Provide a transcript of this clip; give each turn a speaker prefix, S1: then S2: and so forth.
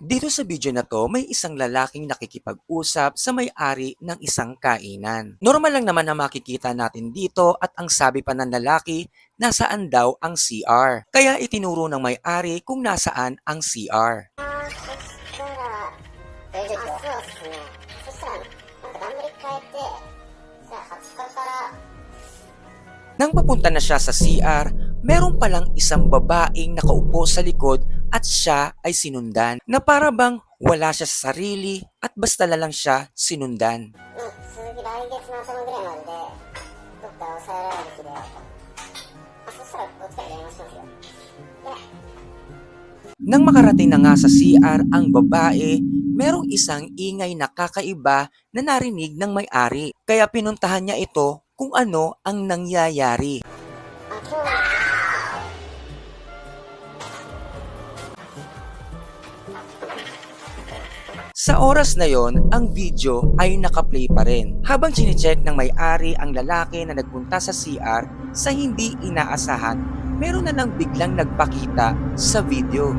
S1: Dito sa video na to, may isang lalaking nakikipag-usap sa may-ari ng isang kainan. Normal lang naman na makikita natin dito at ang sabi pa ng lalaki, nasaan daw ang CR. Kaya itinuro ng may-ari kung nasaan ang CR.
S2: そしたら、大丈夫ですよ。そしたら、なんか段取り変えて、じゃあ8日から
S1: Nang papunta na siya sa CR, meron palang isang babaeng nakaupo sa likod at siya ay sinundan na para bang wala siya sa sarili at basta na lang siya sinundan.
S2: 続き来月のそのぐらいまでで、どっか抑えられる日で、そしたらこっちから電話しますよ。で、
S1: Nang makarating na nga sa CR ang babae, merong isang ingay na kakaiba na narinig ng may-ari. Kaya pinuntahan niya ito kung ano ang nangyayari.
S2: あ、今日の
S1: Sa oras na yon, ang video ay nakaplay pa rin. Habang chinecheck ng may-ari ang lalaki na nagpunta sa CR sa hindi inaasahan, meron na nang biglang nagpakita sa video.